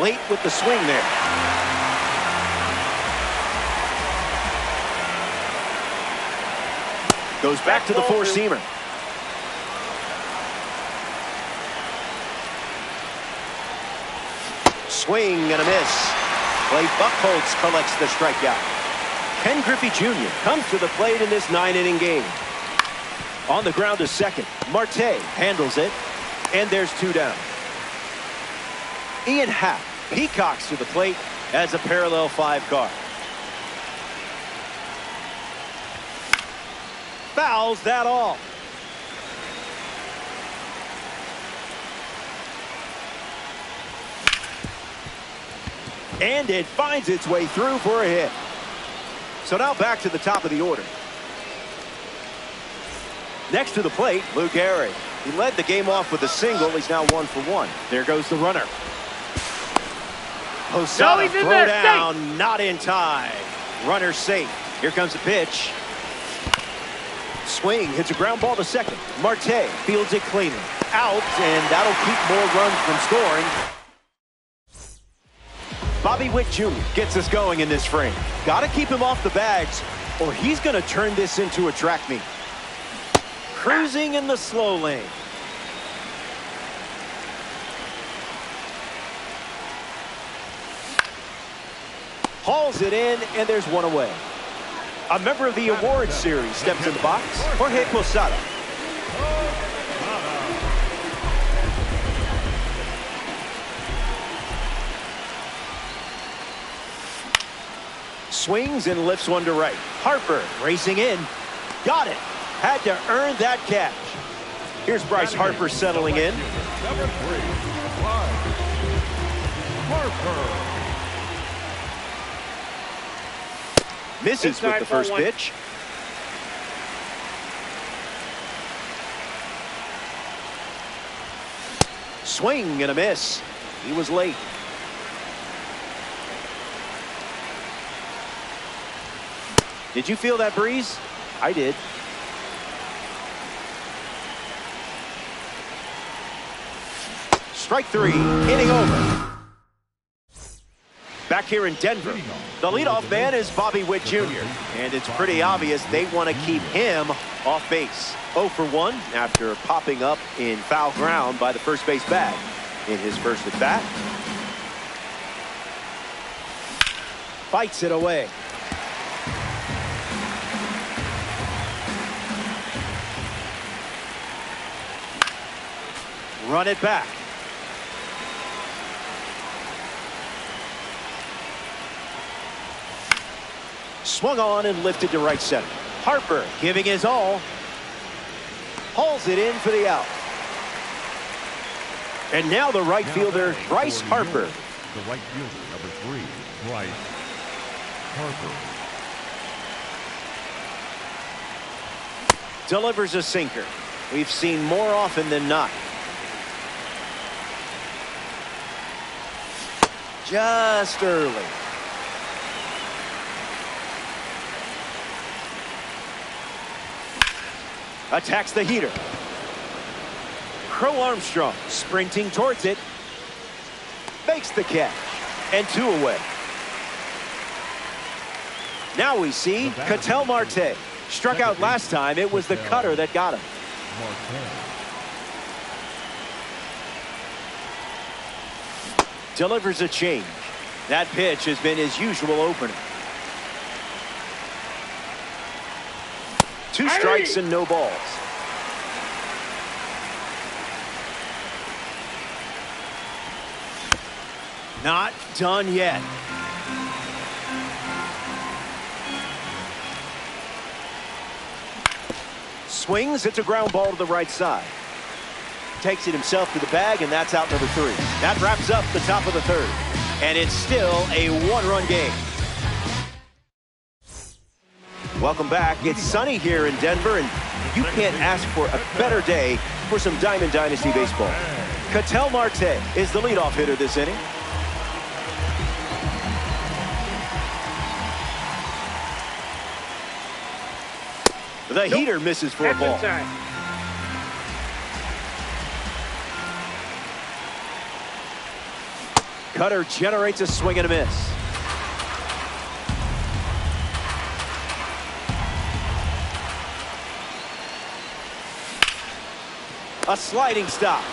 late with the swing there. Goes back to the four-seamer. Swing and a miss. Clay Buchholz collects the strikeout. Ken Griffey Jr. comes to the plate in this 9-inning game. On the ground to second. Marte handles it, and there's 2 down. Ian Happ peacocks to the plate as a parallel 5 car. Fouls that off. And it finds its way through for a hit. So now back to the top of the order. Next to the plate, Lou Gehrig. He led the game off with a single. He's now 1 for 1. There goes the runner. Posada throw down, not in time. Runner safe. Here comes the pitch. Swing, hits a ground ball to second. Marte fields it cleanly. Out, and that'll keep more runs from scoring. Bobby Witt Jr. gets us going in this frame. Got to keep him off the bags, or he's going to turn this into a track meet. Cruising in the slow lane. Hauls it in, and there's 1 away. A member of the award series steps in the box. Jorge Posada. Swings and lifts one to right. Harper racing in. Got it. Had to earn that catch. Here's Bryce Harper settling in. Number 3, Harper. Misses with the first pitch. Swing and a miss. He was late. Did you feel that breeze? I did. Strike 3, inning over. Back here in Denver, the leadoff man is Bobby Witt Jr. And it's pretty obvious they want to keep him off base. 0 for 1 after popping up in foul ground by the first base bag in his first at bat. Fights it away. Run it back. Swung on and lifted to right center. Harper giving his all. Hauls it in for the out. And now the right fielder, Bryce Harper. The right fielder, number 3, Bryce Harper. Delivers a sinker. We've seen more often than not. Just early. Attacks the heater. Crow Armstrong sprinting towards it. Makes the catch. And 2 away. Now we see Ketel Marte. Struck out last time. It was the cutter that got him. Delivers a change. That pitch has been his usual opener. 2 strikes and no balls. Not done yet. Swings. It's a ground ball to the right side. Takes it himself to the bag, and that's out number 3. That wraps up the top of the 3rd. And it's still a 1-run game. Welcome back. It's sunny here in Denver, and you can't ask for a better day for some Diamond Dynasty baseball. Ketel Marte is the leadoff hitter this inning. The heater misses for a ball. cutter generates a swing and a miss. A sliding stop.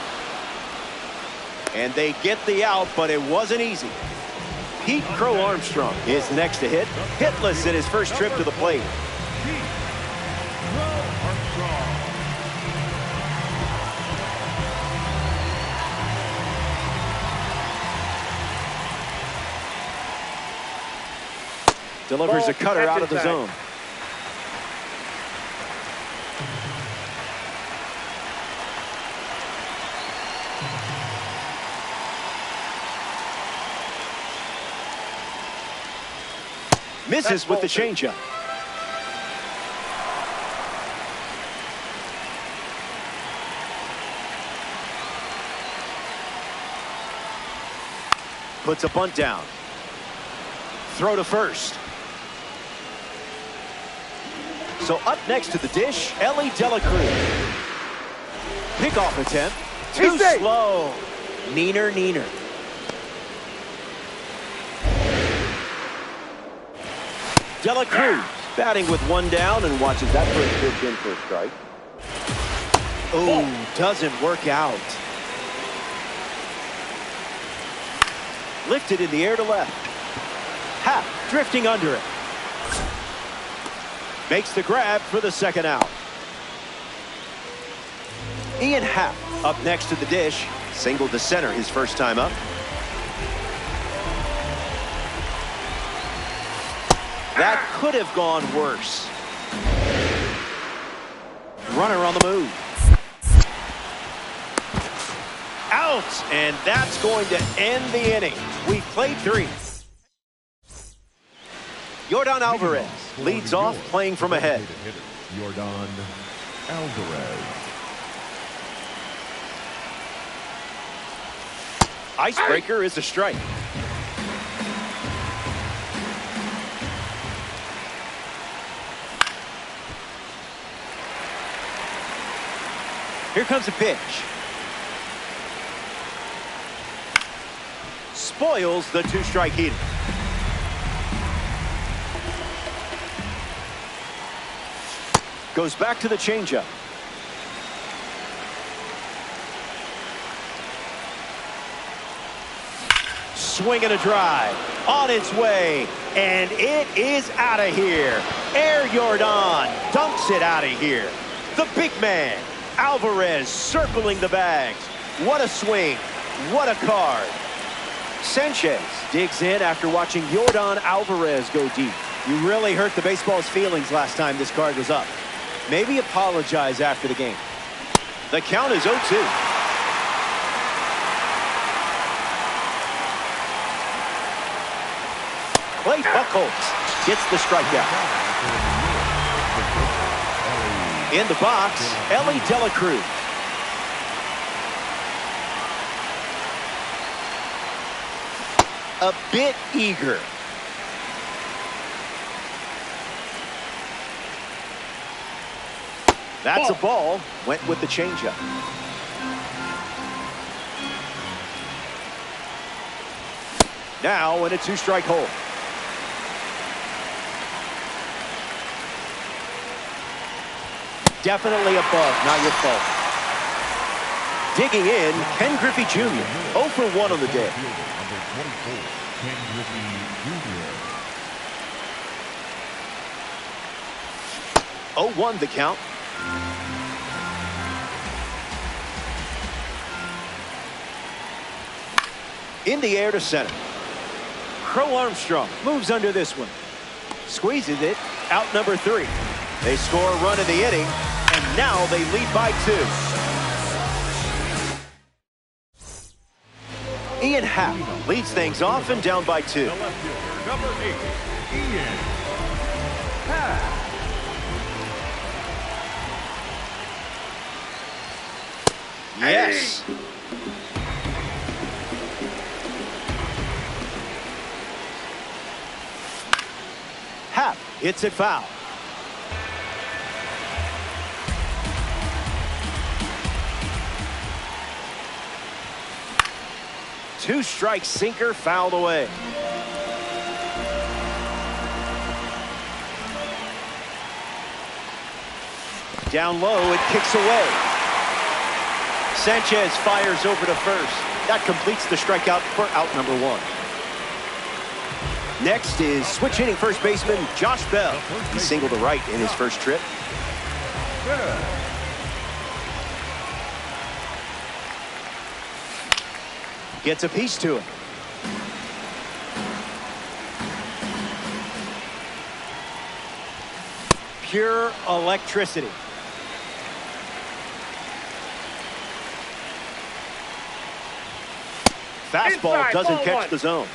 And they get the out, but it wasn't easy. Pete Crow Armstrong is next to hit. Hitless in his first trip to the plate. Delivers a cutter out of the zone. Misses with the changeup. Puts a bunt down. Throw to first. So up next to the dish, Ellie Dela Cruz. Pickoff attempt. Too slow. Neener. Dela Cruz batting with one down and watches that first pitch in for a strike. Oh, doesn't work out. Lifted in the air to left. Happ drifting under it. Makes the grab for the second out. Ian Happ up next to the dish. Single to center his first time up. That could have gone worse. Runner on the move. Out, and that's going to end the inning. We played 3. Yordan Alvarez leads off playing from ahead. Yordan Alvarez. Icebreaker is a strike. Here comes a pitch. Spoils the 2-strike heater. Goes back to the changeup. Swing and a drive. On its way. And it is out of here. Air Yordan dunks it out of here. The big man, Alvarez, circling the bags. What a swing. What a card. Sanchez digs in after watching Yordan Alvarez go deep. You really hurt the baseball's feelings last time this card was up. Maybe apologize after the game. The count is 0-2. Clay Buchholz gets the strikeout. In the box, Ellie Dela Cruz. A bit eager. That's a ball. Went with the changeup. Now in a 2-strike hole. Definitely above, not your fault. Digging in, Ken Griffey Jr. 0 for 1 on the day. Number 24, Ken Griffey Jr. 0-1 the count. In the air to center. Crow Armstrong moves under this one. Squeezes it, out number 3. They score a run in the inning, and now they lead by 2. Ian Happ leads things off and down by 2. The left fielder, number 8, Ian Happ. Yes. Happ hits it foul. Two-strike sinker fouled away. Down low, it kicks away. Sanchez fires over to first. That completes the strikeout for out number one. Next is switch hitting first baseman Josh Bell. He singled to right in his first trip. Gets a piece to it. Pure electricity. Fastball doesn't catch the zone.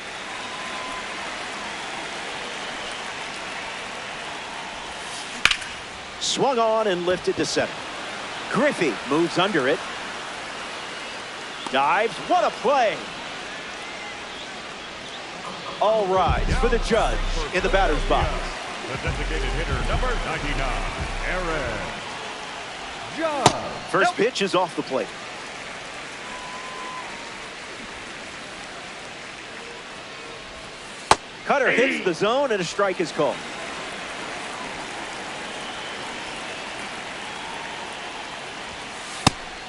Swung on and lifted to center. Griffey moves under it. Dives. What a play. All rise for the judge in the batter's box. The designated hitter, number 99, Aaron Judge. First pitch is off the plate. Cutter hits the zone and a strike is called.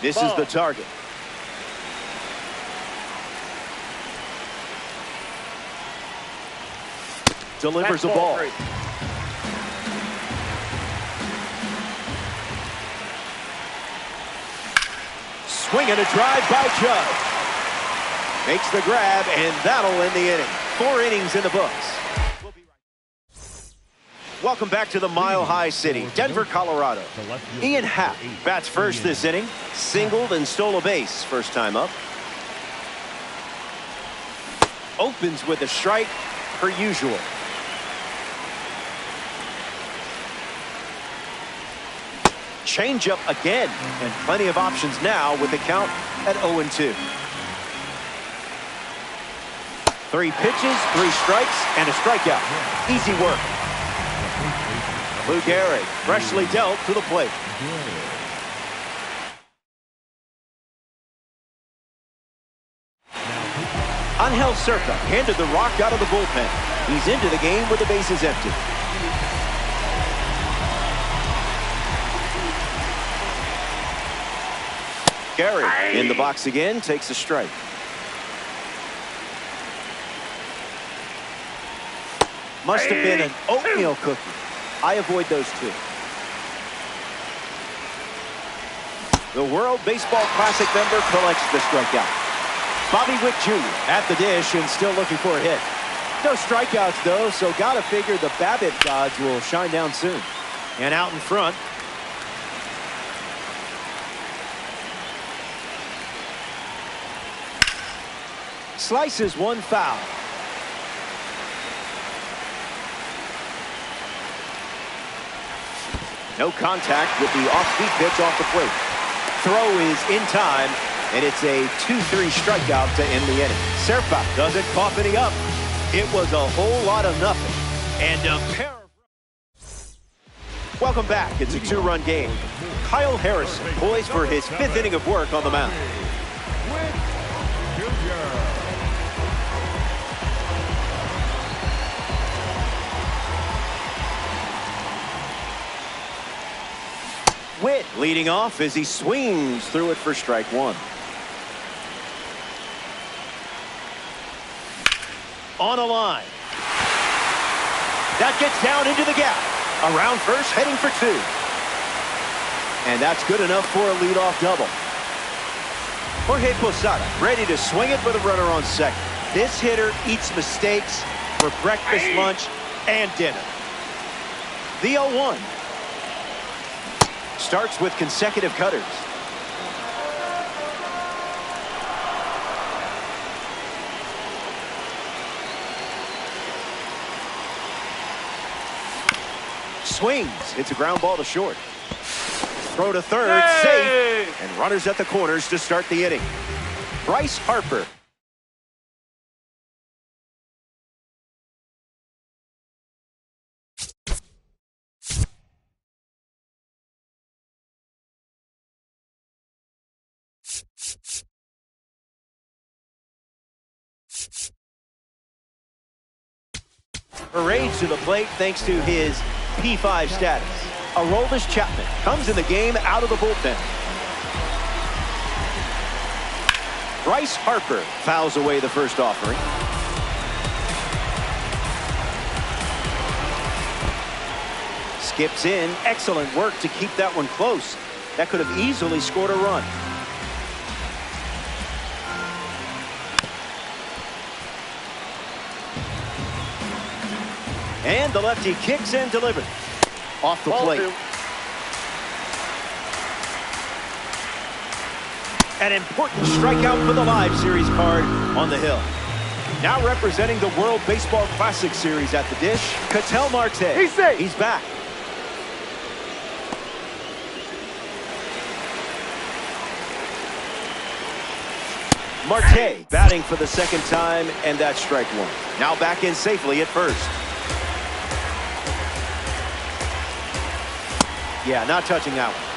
This is the target. Delivers a ball. Swing and a drive by Judge. Makes the grab, and that'll end the inning. 4 innings in the books. Welcome back to the Mile High City, Denver, Colorado. Ian Happ bats first this inning. Singled and stole a base first time up. Opens with a strike per usual. Changeup again, and plenty of options now with the count at 0-2. 3 pitches, 3 strikes, and a strikeout. Easy work. Lou Gehrig freshly dealt to the plate. Angel Cerca handed the rock out of the bullpen. He's into the game with the bases empty. Gehrig in the box again, takes a strike. Must have been an oatmeal cookie. I avoid those two. The World Baseball Classic member collects the strikeout. Bobby Wick Jr. at the dish and still looking for a hit. No strikeouts though, so gotta figure the BABIP gods will shine down soon. And out in front. Slices one foul. No contact with the off-speed pitch off the plate. Throw is in time, and it's a 2-3 strikeout to end the inning. Cerca doesn't cough any up. It was a whole lot of nothing. And a pair of... Welcome back. It's a 2-run game. Kyle Harrison poised for his 5th inning of work on the mound. Witt leading off as he swings through it for strike 1. On a line. That gets down into the gap. Around first, heading for 2. And that's good enough for a leadoff double. Jorge Posada ready to swing it with a runner on second. This hitter eats mistakes for breakfast, lunch, and dinner. The 0-1. Starts with consecutive cutters. Swings, hits a ground ball to short. Throw to third, safe, and runners at the corners to start the inning. Bryce Harper. Parades to the plate thanks to his P5 status. Aroldis Chapman comes in the game out of the bullpen. Bryce Harper fouls away the first offering. Skips in. Excellent work to keep that one close. That could have easily scored a run. And the lefty kicks and delivers. Off the plate. An important strikeout for the Live Series card on the hill. Now representing the World Baseball Classic Series at the dish, Ketel Marte. He's back. Marte batting for the second time, and that's strike one. Now back in safely at first. Yeah, not touching that one.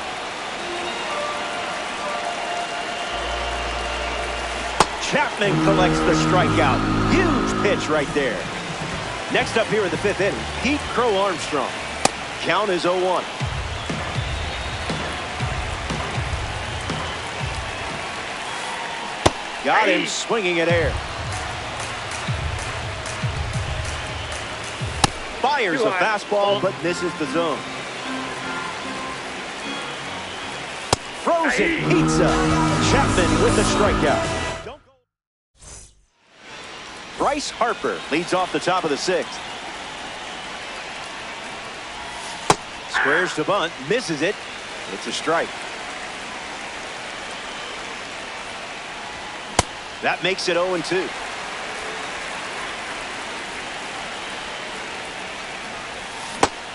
Chapman collects the strikeout. Huge pitch right there. Next up here in the fifth inning, Pete Crow Armstrong. Count is 0-1. Got him swinging at air. Fires a fastball, but misses the zone. Frozen pizza. Chapman with the strikeout. Bryce Harper leads off the top of the sixth. Squares to bunt, misses it. It's a strike. That makes it 0-2.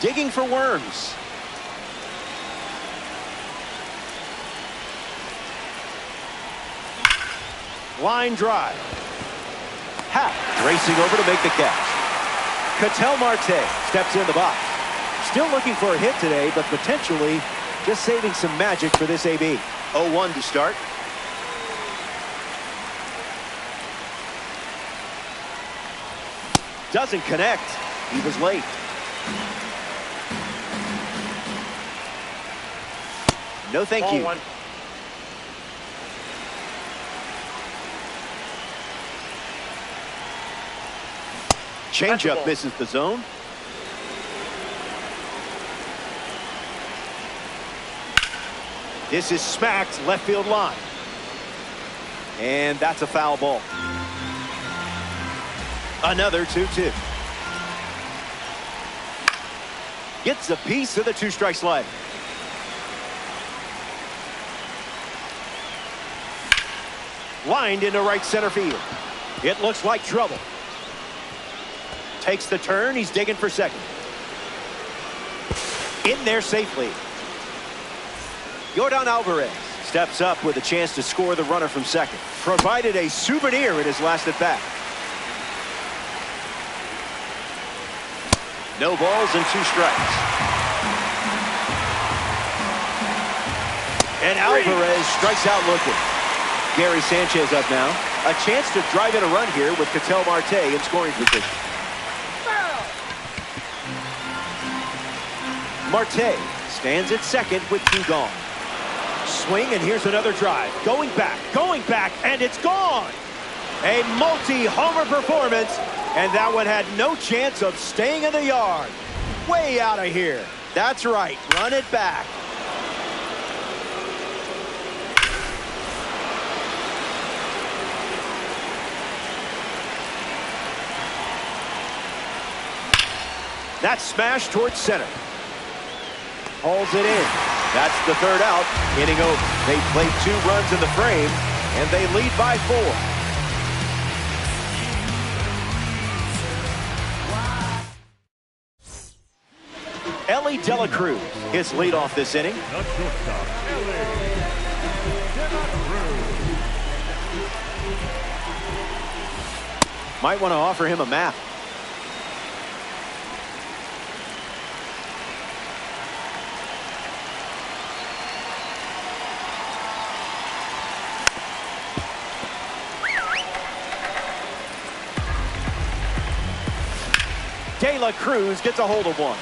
Digging for worms. Line drive. Happ racing over to make the catch. Ketel Marte steps in the box. Still looking for a hit today, but potentially just saving some magic for this AB. 0-1 to start. Doesn't connect. He was late. No thank you. Changeup misses the zone. This is smacked left field line. And that's a foul ball. Another 2-2. Gets a piece of the two-strike slide. Lined into right center field. It looks like trouble. Takes the turn. He's digging for second. In there safely. Yordan Alvarez steps up with a chance to score the runner from second. Provided a souvenir in his last at bat. No balls and 2 strikes. And Alvarez strikes out looking. Gary Sanchez up now. A chance to drive in a run here with Ketel Marte in scoring position. Marte stands at second with 2 gone. Swing, and here's another drive. Going back, and it's gone. A multi-homer performance, and that one had no chance of staying in the yard. Way out of here. That's right, run it back. That's smashed towards center. Hauls it in. That's the third out. Inning over. They played 2 runs in the frame, and they lead by 4. Ellie De La Cruz, his leadoff this inning. The shortstop, Ellie De La Cruz. Might want to offer him a map. De La Cruz gets a hold of one.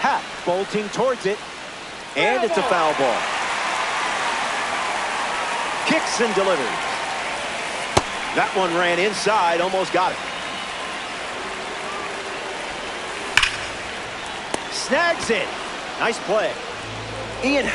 Happ bolting towards it. And it's a foul ball. Kicks and delivers. That one ran inside, almost got it. Snags it. Nice play. Ian.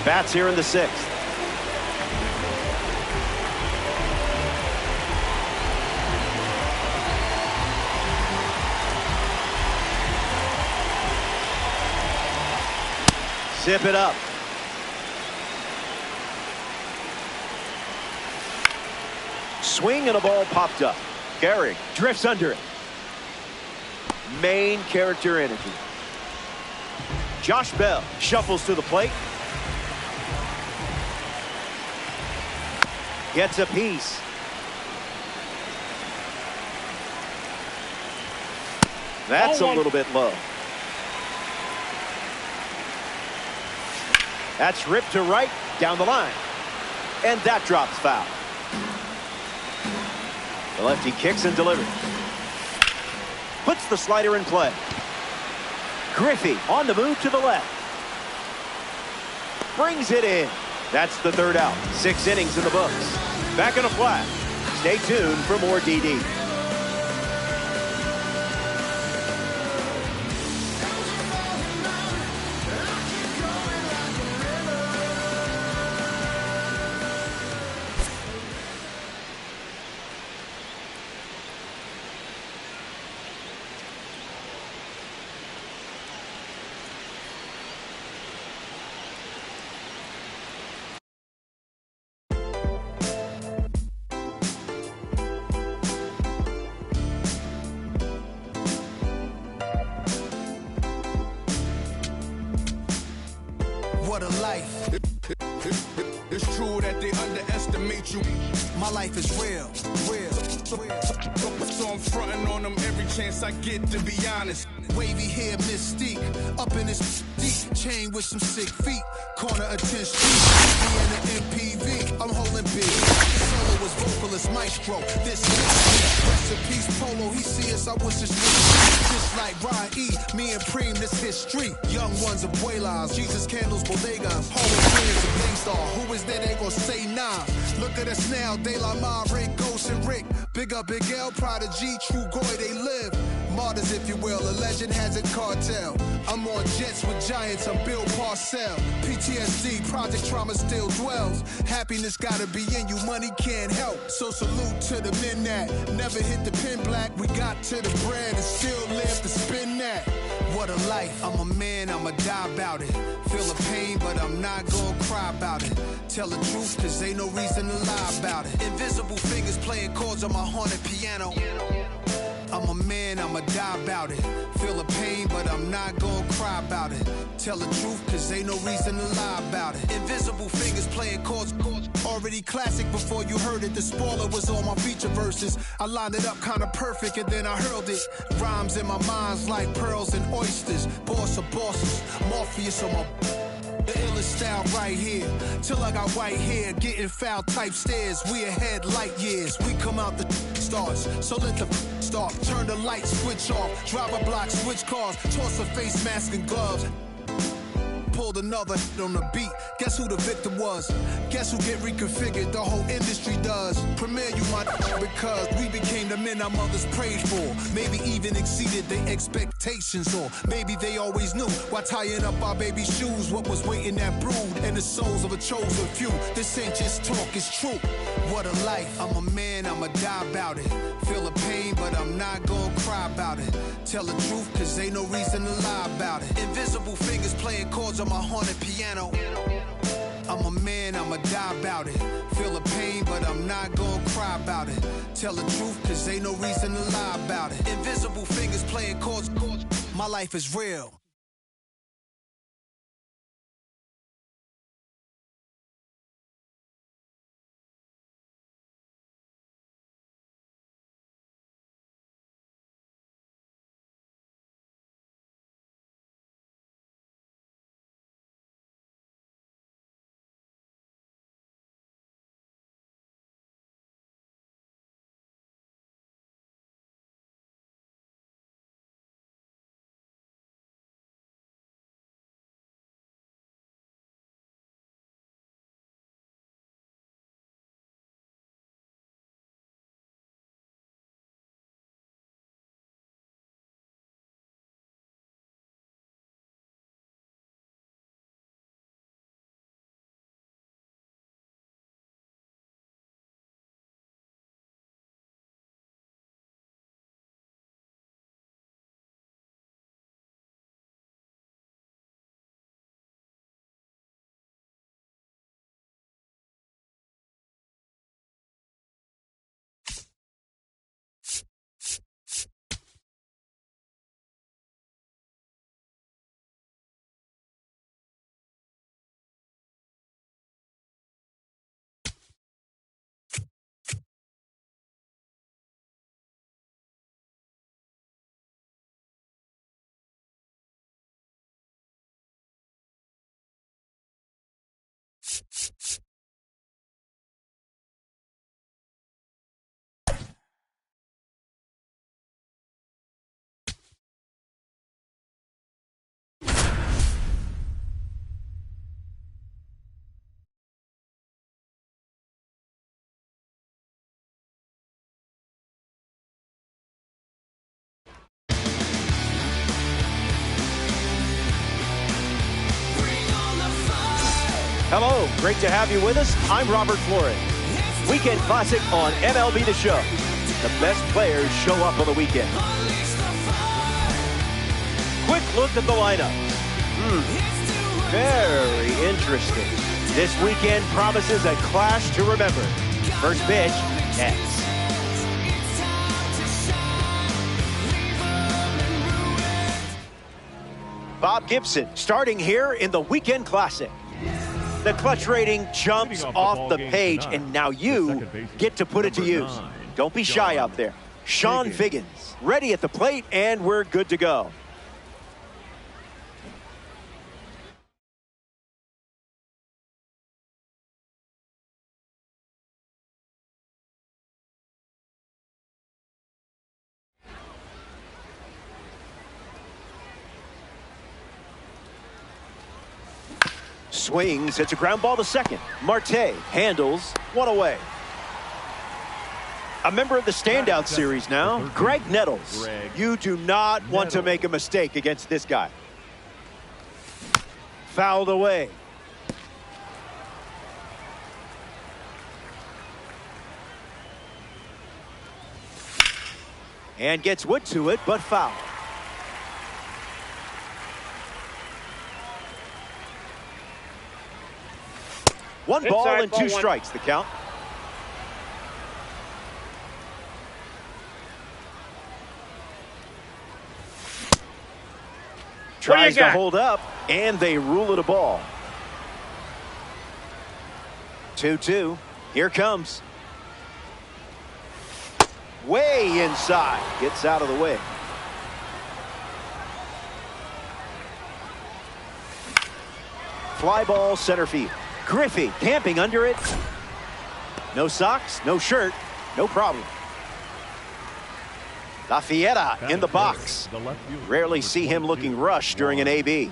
Bats here in the sixth. Zip it up. Swing and a ball popped up. Gehrig drifts under it. Main character energy. Josh Bell shuffles to the plate. Gets a piece. That's a little bit low. That's ripped to right, down the line. And that drops foul. The lefty kicks and delivers. Puts the slider in play. Griffey on the move to the left. Brings it in. That's the third out. 6 innings in the books. Back in a flash. Stay tuned for more DD. What a life. It's true that they underestimate you. My life is real. So I'm fronting on them every chance I get, to be honest. Wavy hair, mystique, up in this deep chain with some sick feet. Corner of 10th Street, me and the MPV, I'm holding big. Solo was vocalist maestro. This is rest in peace, Polo. He see us, I wish this just like Ryan E. Me and Preem, this history. Young ones of Buelas, Jesus candles, bodegas, home friends of Gangstar. Who is there? They gon' say nah. Look at us now, De La Mar, Rick, Ghost, and Rick. Big up Big L, Prodigy, True Goy, they live. Martyrs, if you will, a legend has a cartel. I'm on jets with giants, I'm Bill Parcell. PTSD, project trauma still dwells. Happiness gotta be in you, money can't help. So salute to the men that never hit the pin black. We got to the bread and still live to spin that. What a life, I'm a man, I'ma die about it. Feel the pain, but I'm not gonna cry about it. Tell the truth, cause ain't no reason to lie about it. Invisible fingers playing chords on my haunted piano. I'm a man, I'ma die about it. Feel the pain, but I'm not gonna cry about it. Tell the truth, cause ain't no reason to lie about it. Invisible fingers playing chords. Already classic before you heard it. The spoiler was on my feature verses. I lined it up kinda perfect and then I hurled it. Rhymes in my mind's like pearls and oysters. Boss of bosses, Morpheus on my... The illest style right here. Till I got white hair, getting foul type stares. We ahead light years. We come out the starts. So let the start. Turn the light switch off. Drive a block, switch cars. Toss a face mask and gloves. pulled another on the beat. Guess who the victim was? Guess who get reconfigured? The whole industry does. Premier you my because we became the men our mothers prayed for. Maybe even exceeded their expectations, or maybe they always knew while tying up our baby shoes what was waiting that brood and the souls of a chosen few. This ain't just talk, it's true. What a life. I'm a man, I'ma die about it. Feel the pain, but I'm not gonna cry about it. Tell the truth, cause ain't no reason to lie about it. Invisible fingers playing chords on my haunted piano. I'm a man, I'ma die about it. Feel the pain, but I'm not gonna cry about it. Tell the truth, cause ain't no reason to lie about it. Invisible fingers playing chords. My life is real. Hello, great to have you with us. I'm Robert Flores. Weekend Classic on MLB The Show. The best players show up on the weekend. Quick look at the lineups. Very interesting. This weekend promises a clash to remember. First pitch, next. Bob Gibson starting here in the Weekend Classic. The clutch rating jumps off the page, and now you get to put it to use. Don't be shy out there. Sean Figgins, ready at the plate, and we're good to go. Swings, it's a ground ball to second. Marte handles, one away. A member of the standout series now, Greg Nettles. You do not want to make a mistake against this guy. Fouled away. And gets wood to it, but foul. One ball and two strikes, the count. Tries to hold up, and they rule it a ball. 2-2. Here comes. Way inside. Gets out of the way. Fly ball center field. Griffey camping under it. No socks, no shirt, no problem. Lafieta in the box. Rarely see him looking rushed during an AB.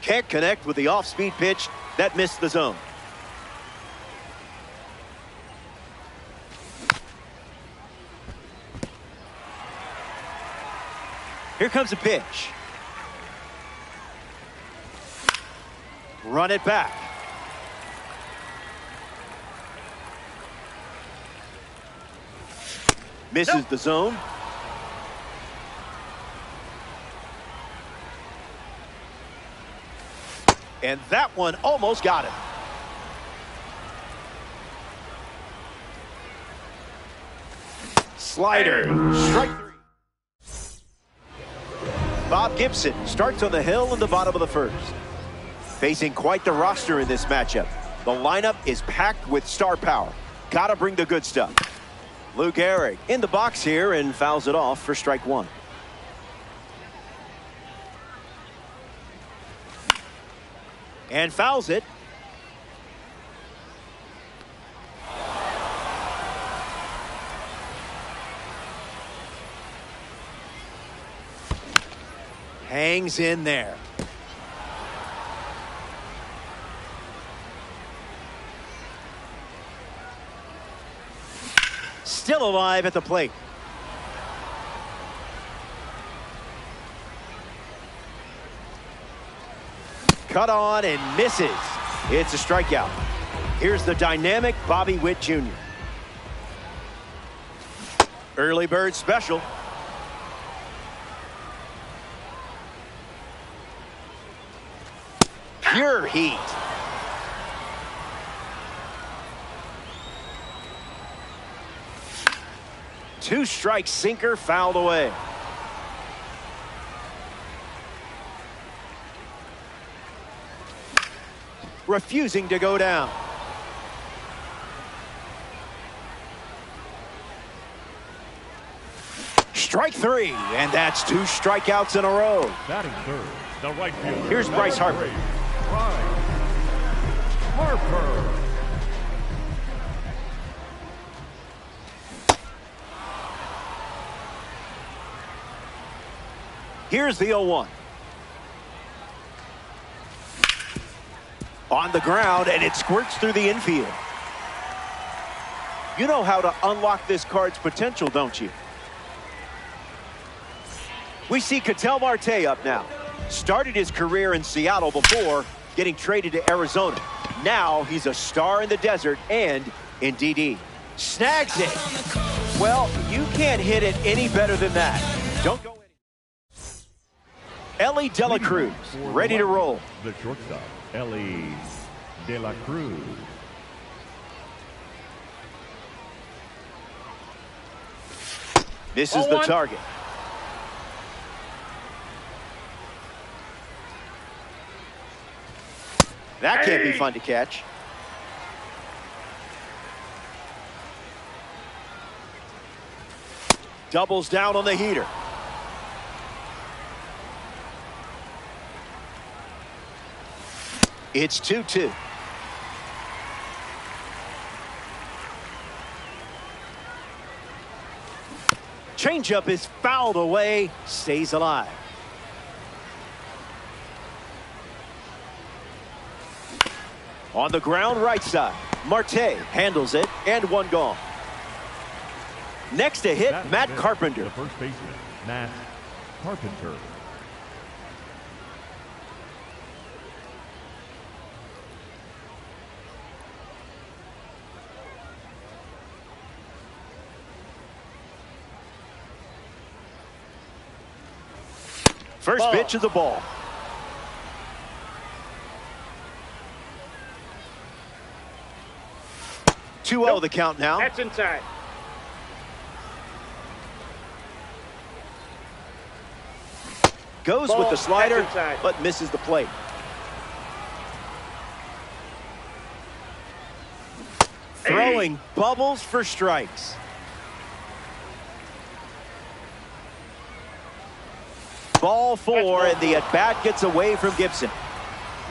Can't connect with the off-speed pitch. That missed the zone. Here comes a pitch. Run it back. Misses the zone. And that one almost got him. Slider. Strike 3. Bob Gibson starts on the hill in the bottom of the first. Facing quite the roster in this matchup. The lineup is packed with star power. Gotta bring the good stuff. Luke Gehrig in the box here and fouls it off for strike 1. And fouls it. Hangs in there. Still alive at the plate. Cut on and misses. It's a strikeout. Here's the dynamic Bobby Witt Jr. Early bird special. Pure heat. Two-strike sinker fouled away. Refusing to go down. Strike 3, and that's 2 strikeouts in a row. Batting third, the right fielder. Here's Bryce Harper. Harper. Here's the 0-1. On the ground, and it squirts through the infield. You know how to unlock this card's potential, don't you? We see Ketel Marte up now. Started his career in Seattle before getting traded to Arizona. Now he's a star in the desert and in DD. Snags it. Well, you can't hit it any better than that. Don't go any. Ellie De La Cruz, ready to roll. The shortstop, Ellie De La Cruz. This is the target. That can't be fun to catch. Doubles down on the heater. It's 2-2. Changeup is fouled away, stays alive. On the ground, right side. Marte handles it, and one gone. Next to hit, Matt Carpenter. The first baseman, Matt Carpenter. First pitch is a ball. The count now. That's inside. Goes with the slider, but misses the plate. Throwing bubbles for strikes. Ball 4, and the at-bat gets away from Gibson.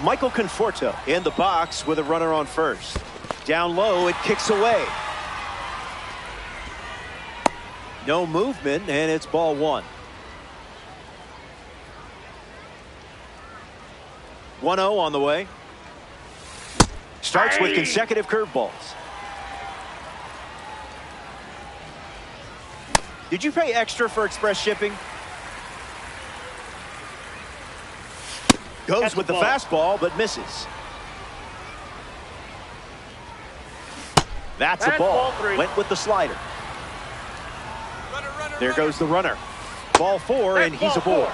Michael Conforto in the box with a runner on first. Down low, it kicks away. No movement, and it's ball 1. 1-0 on the way. Starts with consecutive curveballs. Did you pay extra for express shipping? Goes with the fastball, but misses. That's a ball. Went with the slider. There goes the runner. Ball 4, and he's aboard.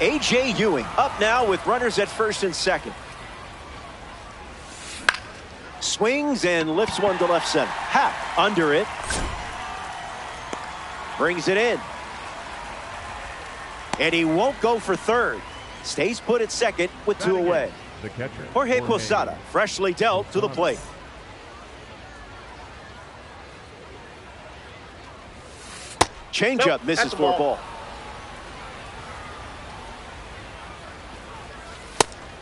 A.J. Ewing up now with runners at first and second. Swings and lifts one to left center. Happ under it. Brings it in. And he won't go for third. Stays put at second with 2 away. The catcher, Jorge Posada, freshly dealt to the plate. Changeup misses for a ball.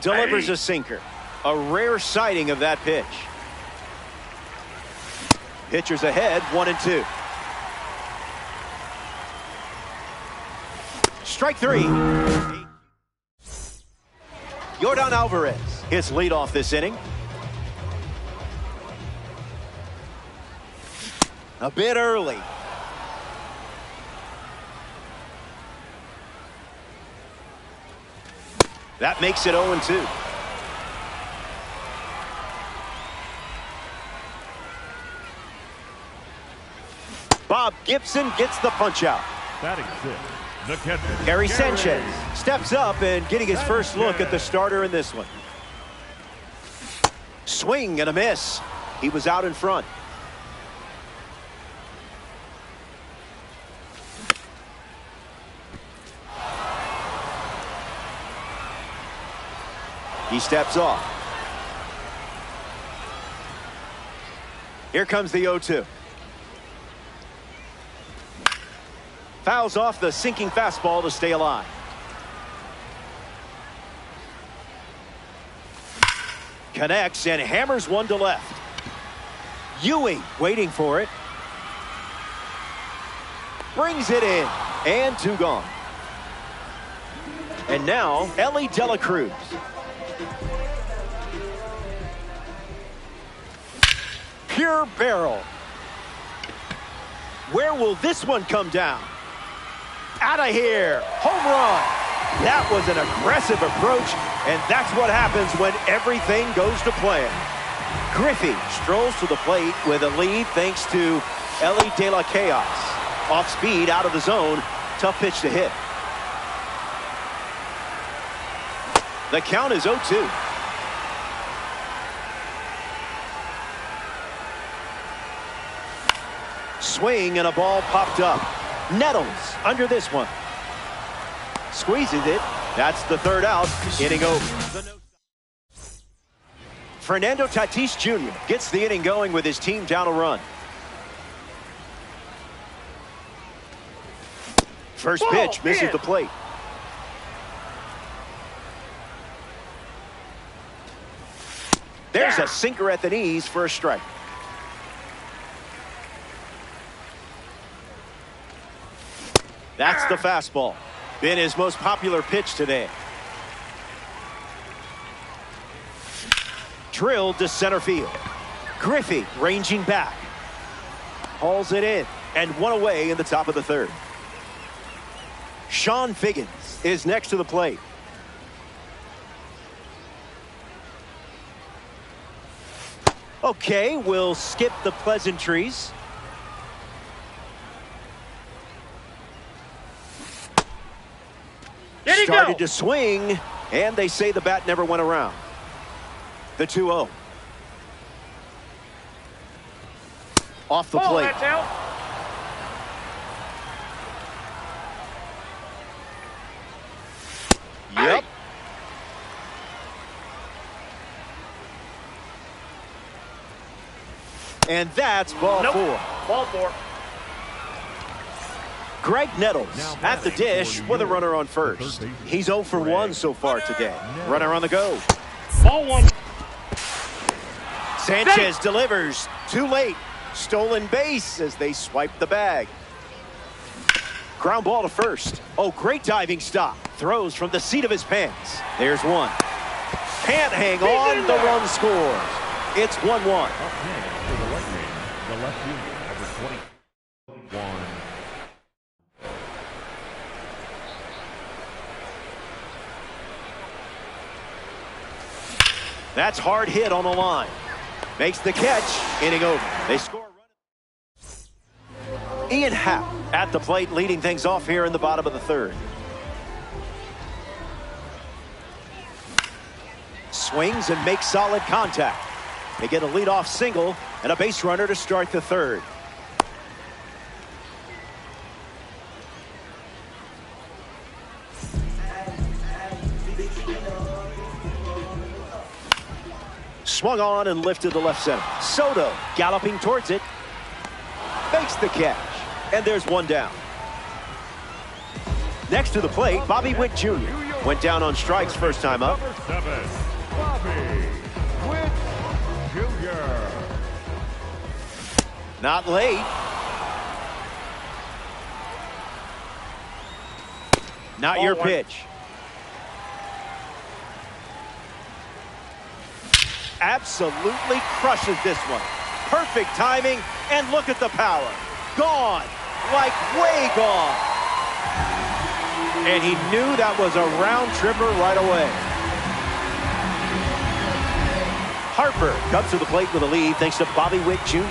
Delivers a sinker. A rare sighting of that pitch. Pitchers ahead, 1-2. Strike 3. Yordan Alvarez, his leadoff this inning. A bit early. That makes it 0-2. Bob Gibson gets the punch out. Batting 6. The catcher, Gary Sanchez steps up and getting his first look at the starter in this one. Swing and a miss. He was out in front. He steps off. Here comes the 0-2. Fouls off the sinking fastball to stay alive. Connects and hammers one to left. Ewing waiting for it. Brings it in. And 2 gone. And now, Ellie De La Cruz. Pure barrel. Where will this one come down? Out of here. Home run. That was an aggressive approach, and that's what happens when everything goes to plan. Griffey strolls to the plate with a lead thanks to Ellie De La Chaos. Off speed, out of the zone. Tough pitch to hit. The count is 0-2. Swing and a ball popped up. Nettles under this one. Squeezes it. That's the 3rd out. Inning over. Fernando Tatis Jr. gets the inning going with his team down a run. First pitch misses the plate. There's a sinker at the knees for a strike. That's the fastball. Been his most popular pitch today. Drilled to center field. Griffey ranging back. Hauls it in. And 1 away in the top of the 3rd. Sean Figgins is next to the plate. Okay, we'll skip the pleasantries. Started to swing, and they say the bat never went around. The 2-0. Off the plate. That's out. Yep. And that's ball 4. Ball 4. Greg Nettles at the dish with a runner on first. He's 0 for 1 so far today. Runner on the go. Ball 1. Sanchez delivers. Too late. Stolen base as they swipe the bag. Ground ball to first. Oh, great diving stop. Throws from the seat of his pants. There's 1. can't hang on. The run scores. It's 1-1. Up next for the Lightning, the left fielder, number 21. That's hard hit on the line. Makes the catch. Inning over. They score. Ian Happ at the plate, leading things off here in the bottom of the third. Swings and makes solid contact. They get a leadoff single and a base runner to start the third. Swung on and lifted to left center. Soto galloping towards it. Makes the catch. And there's one down. Next to the plate, Bobby Witt Jr. went down on strikes first time up. Number 7, Bobby Witt Jr. Not late. Not your pitch. Absolutely crushes this one. Perfect timing, and look at the power. Gone, like way gone. And he knew that was a round tripper right away. Harper comes to the plate with a lead thanks to Bobby Witt Jr.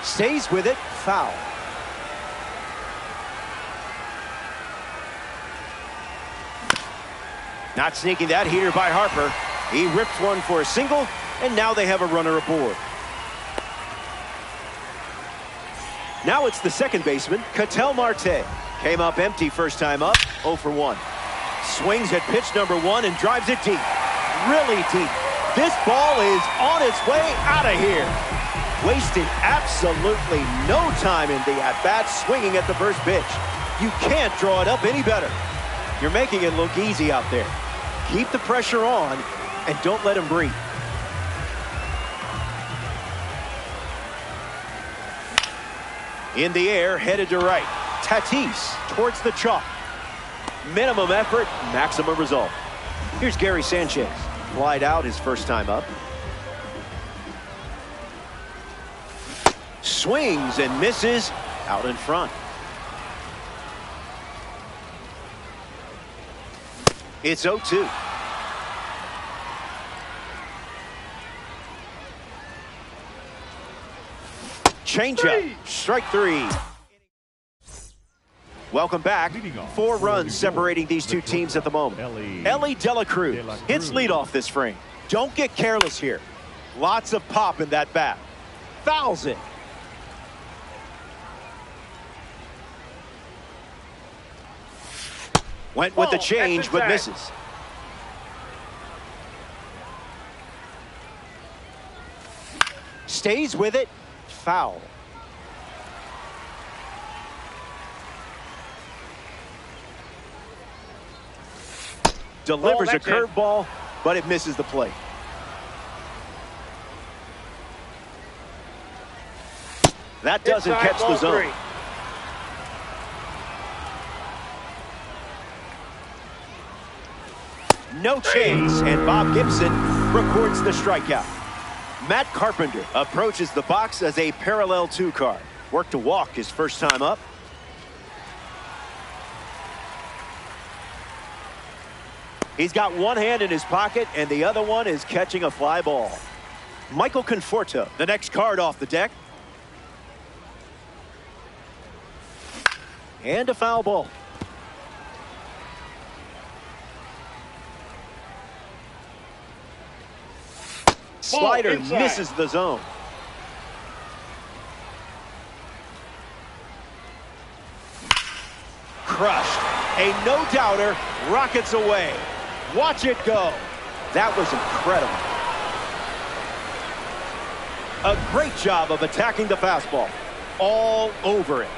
Stays with it, foul. Not sneaking that heater by Harper. He ripped one for a single, and now they have a runner aboard. Now it's the second baseman, Ketel Marte. Came up empty first time up, 0 for 1. Swings at pitch number 1 and drives it deep. Really deep. This ball is on its way out of here. Wasted absolutely no time in the at-bat, swinging at the first pitch. You can't draw it up any better. You're making it look easy out there. Keep the pressure on and don't let him breathe. In the air, headed to right. Tatis towards the chalk. Minimum effort, maximum result. Here's Gary Sanchez. Flied out his first time up. Swings and misses out in front. It's 0-2. Changeup, strike 3. Welcome back. 4 runs separating these two teams at the moment. Ellie De La Cruz hits leadoff this frame. Don't get careless here. Lots of pop in that bat. Fouls it. Went with the change, but misses. Stays with it. Foul. Delivers a curveball, but it misses the plate. That doesn't catch the zone. No chance, and Bob Gibson records the strikeout. Matt Carpenter approaches the box as a parallel 2 card. Worked to walk his first time up. He's got one hand in his pocket, and the other one is catching a fly ball. Michael Conforto, the next card off the deck. And a foul ball. Slider misses the zone. Crushed. A no-doubter rockets away. Watch it go. That was incredible. A great job of attacking the fastball. All over it.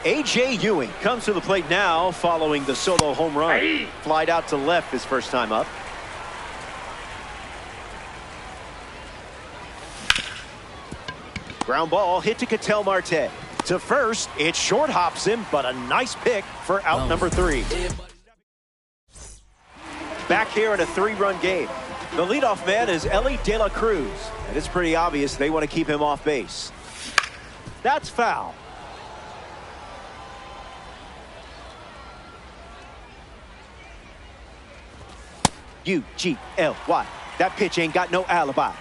A.J. Ewing comes to the plate now following the solo home run. Flied out to left his first time up. Ground ball hit to Ketel Marte. To first, it short hops him, but a nice pick for out number 3. Back here in a 3-run game. The leadoff man is Ellie De La Cruz, and it's pretty obvious they want to keep him off base. That's foul. U-G-L-Y. That pitch ain't got no alibi.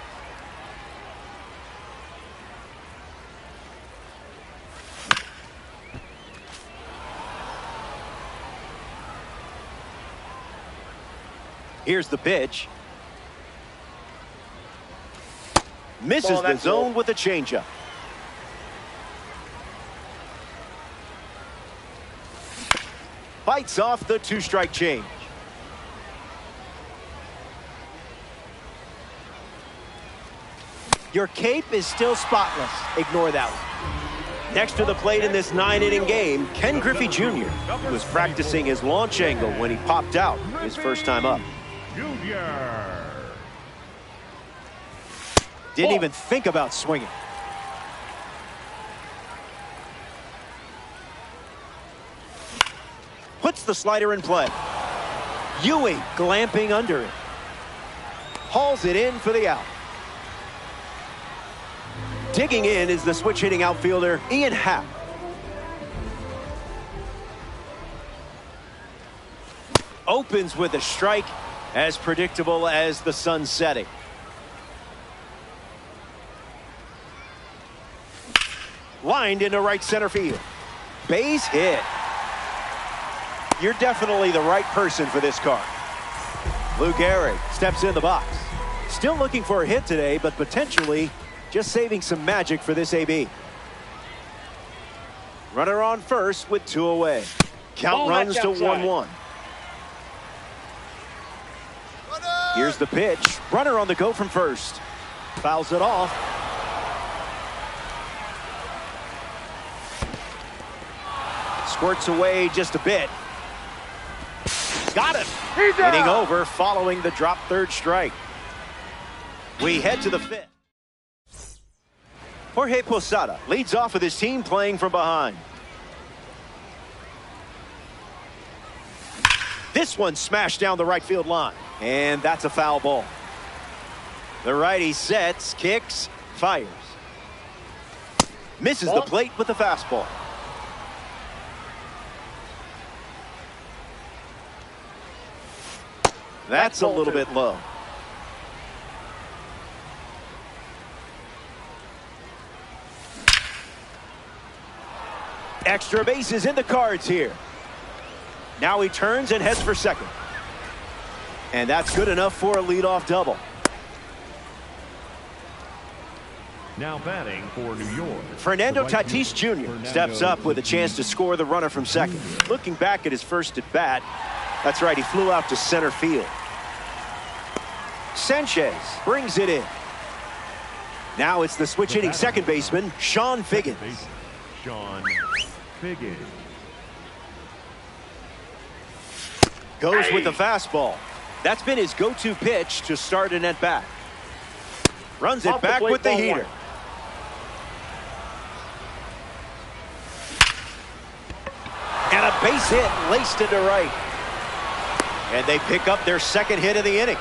Here's the pitch. Misses the zone with a changeup. Fights off the 2-strike change. Your cape is still spotless. Ignore that one. Next to the plate in this 9-inning game, Ken Griffey Jr. was practicing his launch angle when he popped out his first time up. Didn't even think about swinging. Puts the slider in play. Ewing glamping under it. Hauls it in for the out. Digging in is the switch-hitting outfielder, Ian Happ. Opens with a strike, as predictable as the sun setting. Lined into right center field. Base hit. You're definitely the right person for this card. Lou Gehrig steps in the box. Still looking for a hit today, but potentially just saving some magic for this AB. Runner on first with 2 away. Count runs to 1-1. Here's the pitch. Runner on the go from first. Fouls it off. Squirts away just a bit. Got him. Inning over following the drop 3rd strike. We head to the 5th. Jorge Posada leads off with his team playing from behind. This one smashed down the right field line, and that's a foul ball. The righty sets, kicks, fires. Misses the plate with the fastball. That's a little bit low. Extra bases in the cards here. Now he turns and heads for second. And that's good enough for a leadoff double. Now batting for New York, Fernando Tatis Jr. steps up with a chance to score the runner from second. Looking back at his first at bat, that's right, he flew out to center field. Sanchez brings it in. Now it's the switch-hitting second baseman, Sean Figgins. Sean Figgins. Goes with the fastball. That's been his go-to pitch to start an at-bat. Runs it back with the heater. And a base hit laced into right. And they pick up their second hit of the inning.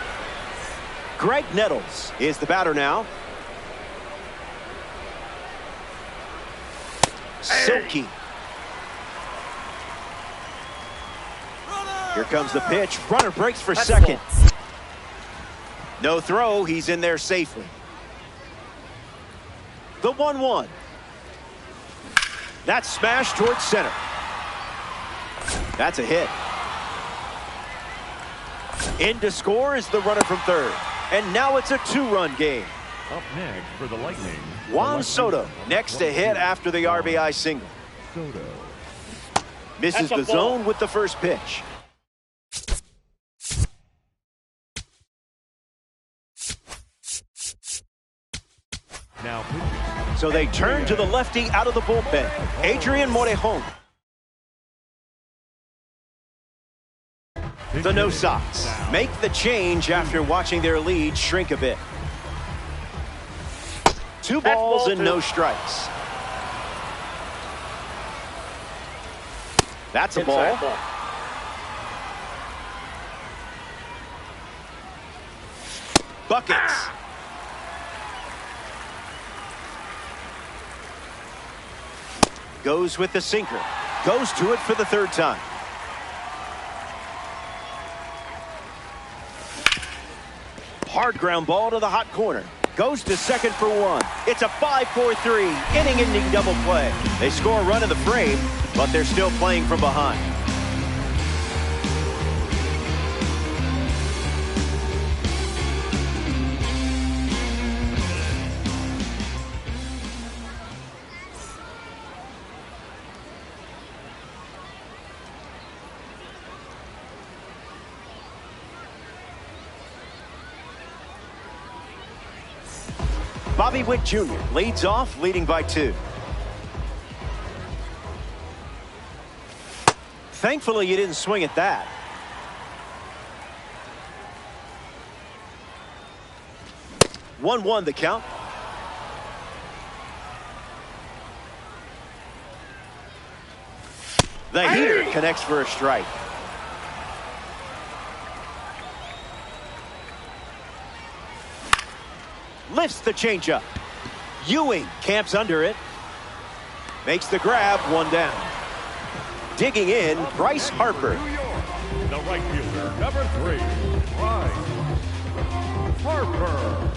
Greg Nettles is the batter now. Silky. Here comes the pitch. Runner breaks for second. No throw. He's in there safely. The 1-1. That's smashed towards center. That's a hit. In to score is the runner from third. And now it's a 2-run game. Up next for the Lightning, Juan Soto next to hit after the RBI single. Soto. Misses the zone with the first pitch. Now pitching. So they turn to the lefty out of the bullpen, Adrian Morejon. The No Sox make the change after watching their lead shrink a bit. 2 balls and no strikes. That's a ball. Buckets. Goes with the sinker. Goes to it for the third time. Hard ground ball to the hot corner. Goes to second for one. It's a 5-4-3 inning-ending double play. They score a run in the frame, but they're still playing from behind. Bobby Witt Jr. leads off, leading by 2. Thankfully, you didn't swing at that. One the count. The heater connects for a strike. Lifts the changeup. Ewing camps under it. Makes the grab, one down. Digging in, Bryce Harper. The right fielder, number 3, Bryce Harper.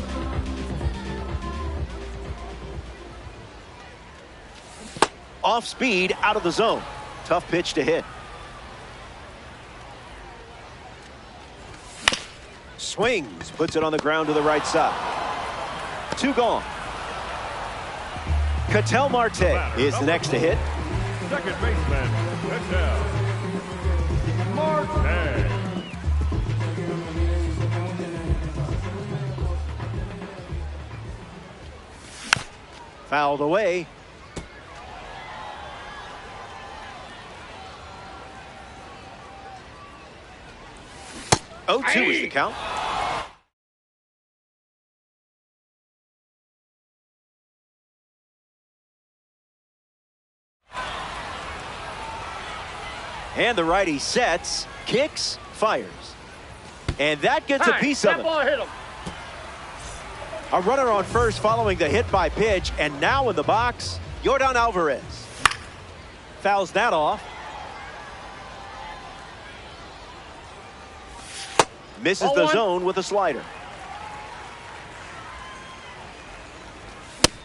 Off speed, out of the zone. Tough pitch to hit. Swings, puts it on the ground to the right side. 2 gone. Ketel Marte is the next to hit. Second baseman, Ketel Marte. Fouled away. Oh, 2 is the count. And the righty sets, kicks, fires. And that gets a piece of it. Hit him. A runner on first following the hit by pitch, and now in the box, Yordan Alvarez. Fouls that off. Misses the zone with a slider.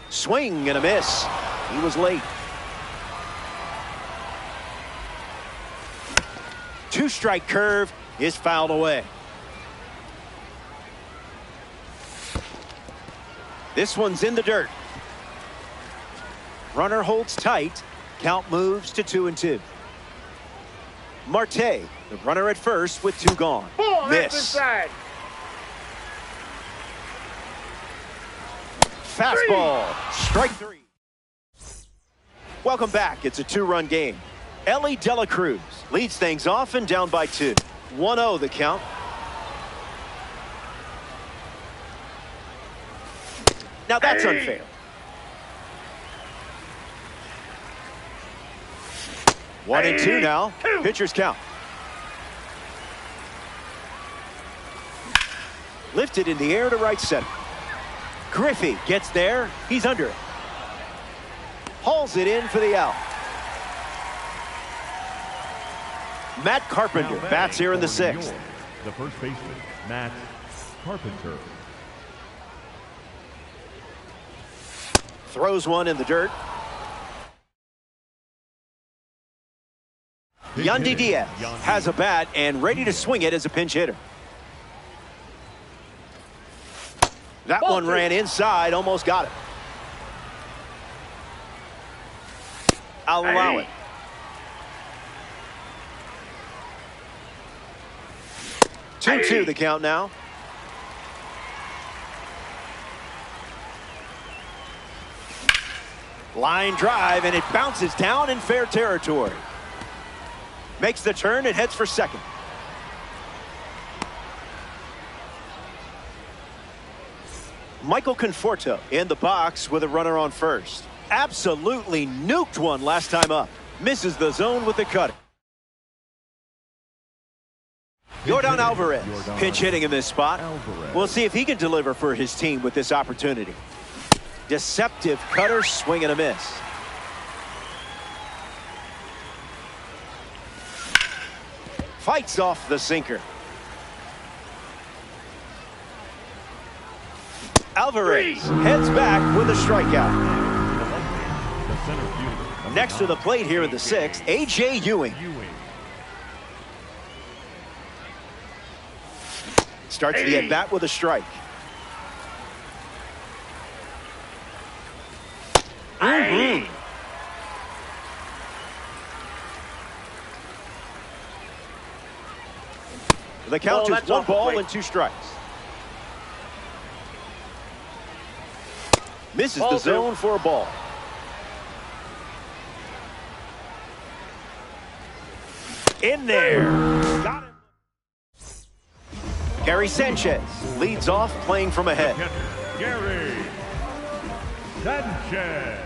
Swing and a miss. He was late. 2-strike curve is fouled away. This one's in the dirt. Runner holds tight. Count moves to 2-2. Marte, the runner at first with 2 gone. Miss. Fastball. Strike 3. Welcome back. It's a 2-run game. Ellie De La Cruz leads things off and down by 2. 1-0 the count. Now that's unfair. One and two now. Pitcher's count. Lifted in the air to right center. Griffey gets there. He's under it. Hauls it in for the out. Matt Carpenter bats here in the 6th. The first baseman, Matt Carpenter. Throws one in the dirt. Yandy Diaz has a bat and ready to swing it as a pinch hitter. That one ran inside, almost got it. I'll allow it. Two the count now. Line drive, and it bounces down in fair territory. Makes the turn and heads for second. Michael Conforto in the box with a runner on first. Absolutely nuked one last time up. Misses the zone with the cutter. Yordan Alvarez pinch hitting in this spot. Alvarez. We'll see if he can deliver for his team with this opportunity. Deceptive cutter, swing and a miss. Fights off the sinker. Alvarez heads back with a strikeout. The center fielder. Next to the plate here in the sixth, A.J. Ewing. Starts the at-bat with a strike. The count is 1 ball and 2 strikes. Misses the zone for a ball. In there. Got him. Gary Sanchez leads off, playing from ahead. Gary Sanchez.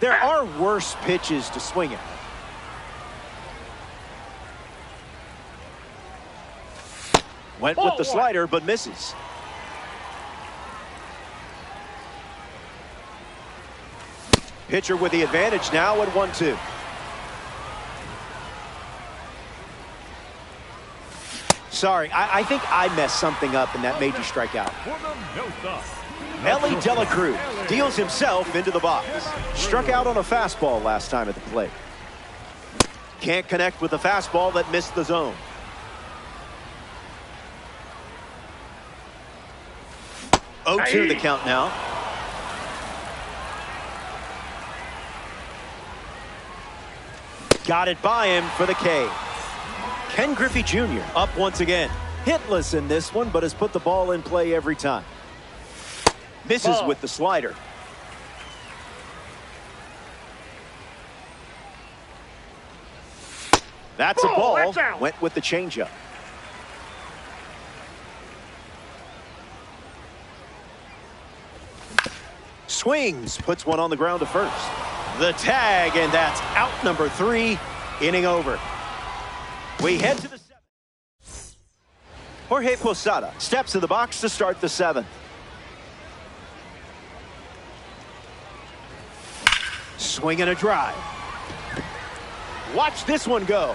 There are worse pitches to swing at. Went with the slider, but misses. Pitcher with the advantage now at 1-2. Sorry, I think I messed something up and that made you strike out. Ellie De La Cruz deals himself into the box. Struck out on a fastball last time at the plate. Can't connect with the fastball that missed the zone. Oh, 2 the count now. Got it by him for the K. Ken Griffey Jr. up once again. Hitless in this one, but has put the ball in play every time. Misses with the slider. That's a ball. Went with the changeup. Swings, puts one on the ground to first. The tag, and that's out number 3, inning over. We head to the 7th. Jorge Posada steps in the box to start the 7th. Swing and a drive. Watch this one go.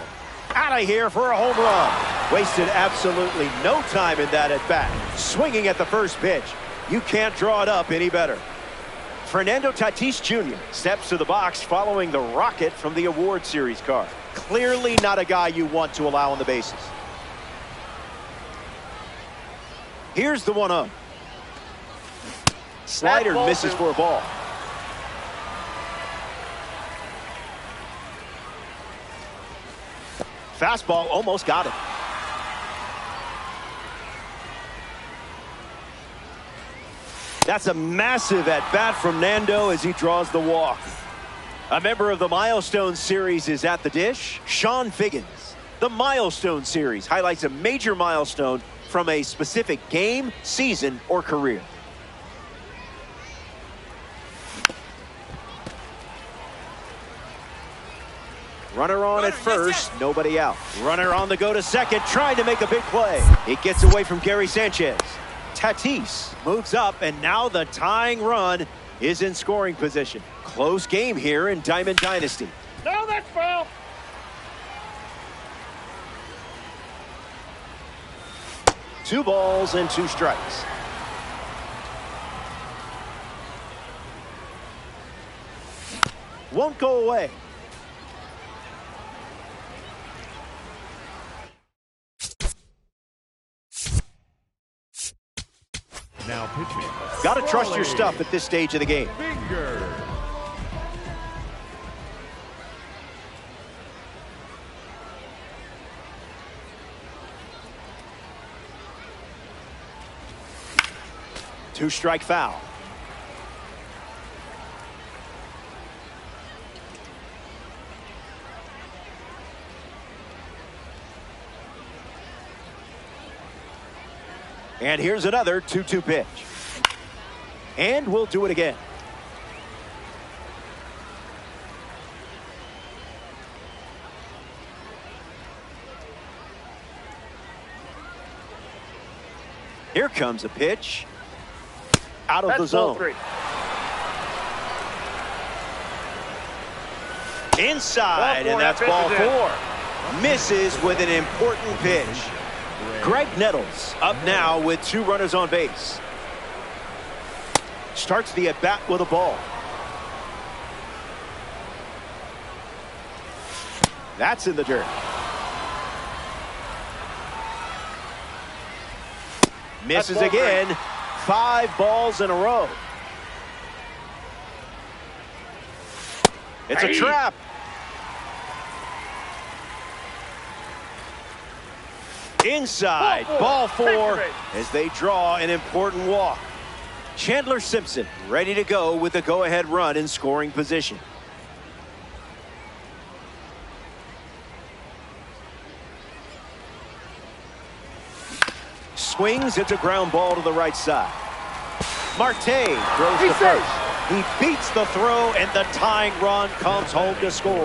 Out of here for a home run. Wasted absolutely no time in that at bat. Swinging at the first pitch. You can't draw it up any better. Fernando Tatis Jr. steps to the box following the rocket from the award series card. Clearly not a guy you want to allow on the bases. Here's the 1-0. Slider misses for a ball. Fastball almost got it. That's a massive at-bat from Nando as he draws the walk. A member of the Milestone Series is at the dish, Sean Figgins. The Milestone Series highlights a major milestone from a specific game, season, or career. Runner on at first, nobody out. Runner on the go to second, trying to make a big play. It gets away from Gary Sanchez. Tatis moves up, and now the tying run is in scoring position. Close game here in Diamond Dynasty. No, that's foul. Two balls and 2 strikes. Won't go away. Now pitching. Got to trust your stuff at this stage of the game. Finger. Two-strike foul. And here's another 2-2 pitch. And we'll do it again. Here comes a pitch. Out of the zone. Inside, and that's ball 4. Misses with an important pitch. Greg Nettles up now with 2 runners on base. Starts the at-bat with a ball. That's in the dirt. Misses again. 5 balls in a row. It's a trap. Inside, ball 4 as they draw an important walk. Chandler Simpson ready to go with the go-ahead run in scoring position. Swings, it's a ground ball to the right side. Marte throws to first. He beats the throw, and the tying run comes home to score.